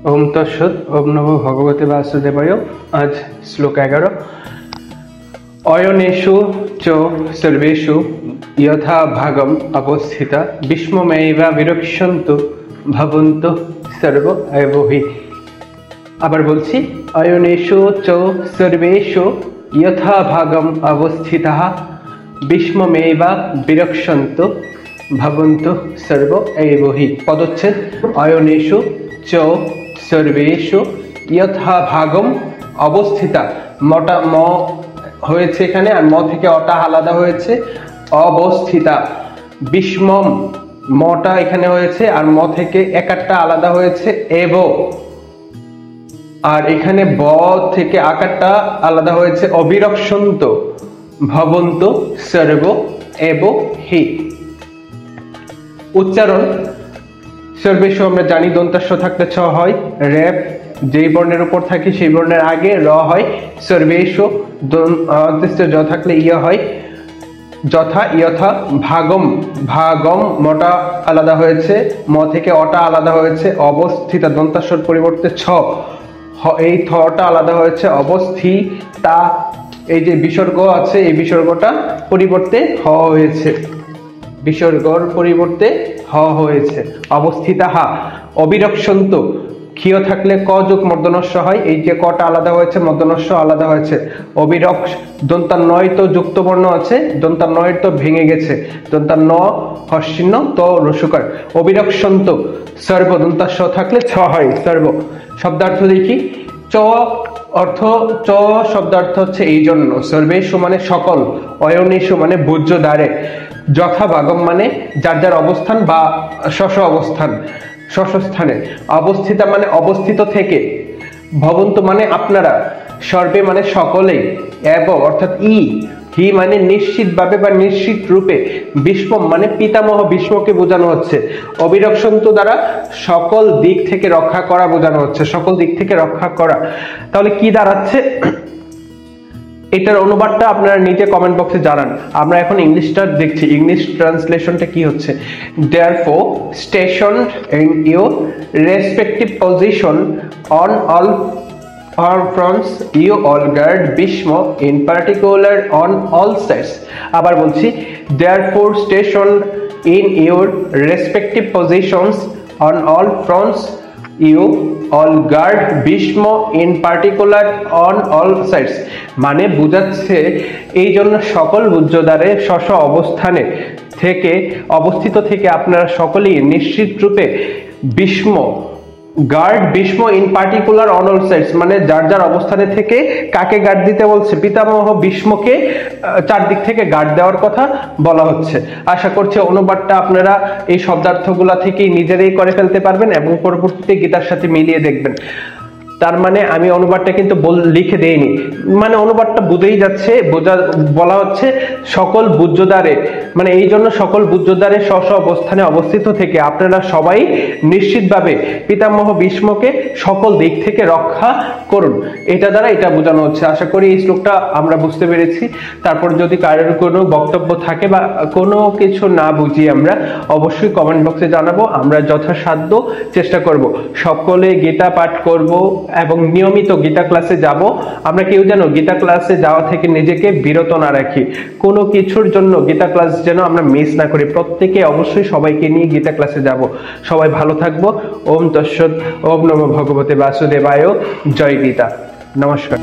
ओम तत्सत्। ओम नमो भगवते वासुदेवाय। आज श्लोक 11। अयनेषु च सर्वेषु यथा भागम अवस्थिता विस्मयैव विरक्षन्तु भवन्तु सर्व एव हि। আবার বলছি, अयनेषु च सर्वेषु यथा भागम अवस्थिताः विस्मयैव विरक्षन्तु भवन्तु सर्व एव हि। पदच्छेद अयनेषु च सर्वेषु यथा भागम अवस्थिता। मटा म হয়েছে এখানে, আর ম থেকে অটা আলাদা হয়েছে, অবস্থিতা। বিস্মম মটা এখানে হয়েছে, আর ম থেকে একারটা আলাদা হয়েছে এব, আর এখানে ব থেকে আকারটা আলাদা হয়েছে অবিরক্ষন্ত ভবন্ত সর্ব এব হি। উচ্চারণ সর্বেষু আমরা জানি দন্তাস্য থাকলে ছ হয়, রেপ যেই বর্ণের উপর থাকে সেই বর্ণের আগে র হয়। সর্বেষু দন্তাস্য জ থাকলে ইয় হয়। যথা ইয়থা। ভাগম ভাগম মটা আলাদা হয়েছে, ম থেকে অটা আলাদা হয়েছে। অবস্থিতা দন্তাস্যর পরিবর্তে ছ, এই থটা আলাদা হয়েছে। অবস্থিতা এই যে বিসর্গ আছে, এই বিসর্গটা পরিবর্তে হ হয়েছে, বিসর্গর পরিবর্তে হ হয়েছে। অবস্থিতা হা। অবিরক্ষন্ত ক্ষীয় থাকলে ক যোগ মূর্ধন্যস্ব হয়, এই যে কটা আলাদা হয়েছে মূর্ধন্যস্ব আলাদা হয়েছে। অবিরক্ষ দন্তান্নয় তো যুক্ত বর্ণ আছে, দন্তান্নয়ের তো ভেঙে গেছে, দন্তান্ন হর্ষিন্ন তো রসুকার। অবিরক্ষন্ত সর্ব দন্তাস্য থাকলে ছ হয় সর্ব। শব্দার্থ দেখি। চ অর্থ, চ শব্দার্থ হচ্ছে এই জন্য। সর্বেষু মানে সকল, অয়নেষু মানে ভোজ্য দ্বারে, যথা ভাগম মানে যার যার অবস্থান বা স্ব অবস্থান, স্থানে। অবস্থিতা মানে অবস্থিত থেকে। ভবন্ত মানে আপনারা। সর্বে মানে সকলেই। এব অর্থাৎ ই। হি মানে নিশ্চিতভাবে বা নিশ্চিত রূপে। বিস্মম মানে পিতামহ ভীষ্মকে বোঝানো হচ্ছে। অবিরক্ষন্ত দ্বারা সকল দিক থেকে রক্ষা করা বোঝানো হচ্ছে, সকল দিক থেকে রক্ষা করা। তাহলে কি দাঁড়াচ্ছে? এটার অনুবাদটা আপনারা নিচে কমেন্ট বক্সে জানান। আমরা এখন ইংলিশটা দেখছি, ইংলিশ ট্রান্সলেশনটা কি হচ্ছে। Therefore, stationed in your respective position on all fronts, you all guard Bhishma in particular on all sides. আবার বলছি, therefore stationed in your respective positions on all fronts, you all guard Bhishma in particular on all sides. মানে বুঝাচ্ছে এই জন্য সকল বুদ্ধদ্বারে স্ব অবস্থানে থেকে অবস্থিত থেকে আপনারা সকলেই নিশ্চিত রূপে Bhishma guard Bhishma in particular on all sides, মানে যার যার অবস্থানে থেকে কাকে গার্ড দিতে বলছে? পিতামহ ভীষ্মকে চারদিক থেকে গার্ড দেওয়ার কথা বলা হচ্ছে। আশা করছি অনুবাদটা আপনারা এই শব্দার্থগুলা থেকেই নিজেরাই করে ফেলতে পারবেন এবং পরবর্তীতে গীতার সাথে মিলিয়ে দেখবেন। তার মানে আমি অনুবাদটা কিন্তু লিখে দেইনি, মানে অনুবাদটা বুঝেই যাচ্ছে, বলা হচ্ছে সকল বুদ্ধদ্বারে, মানে এই জন্য সকল বুদ্ধদ্বারে স্ব অবস্থানে অবস্থিত থেকে আপনারা সবাই নিশ্চিতভাবে পিতামহ ভীষ্মকে সকল দিক থেকে রক্ষা করুন। এটা দ্বারা এটা বোঝানো হচ্ছে। আশা করি এই শ্লোকটা আমরা বুঝতে পেরেছি। তারপর যদি কারোর কোনো বক্তব্য থাকে বা কোনো কিছু না বুঝি আমরা অবশ্যই কমেন্ট বক্সে জানাবো। আমরা যথাসাধ্য চেষ্টা করব, সকলে গীতা পাঠ করব এবং নিয়মিত গীতা ক্লাসে যাব। আমরা কেউ যেন গীতা ক্লাসে যাওয়া থেকে নিজেকে বিরত না রাখি, কোনো কিছুর জন্য গীতা ক্লাস যেন আমরা মিস না করি। প্রত্যেকে অবশ্যই সবাইকে নিয়ে গীতা ক্লাসে যাব। সবাই ভালো থাকবো। ওম তৎসৎ। ওম নমো ভগবতে বাসুদেবায়। জয় গীতা। নমস্কার।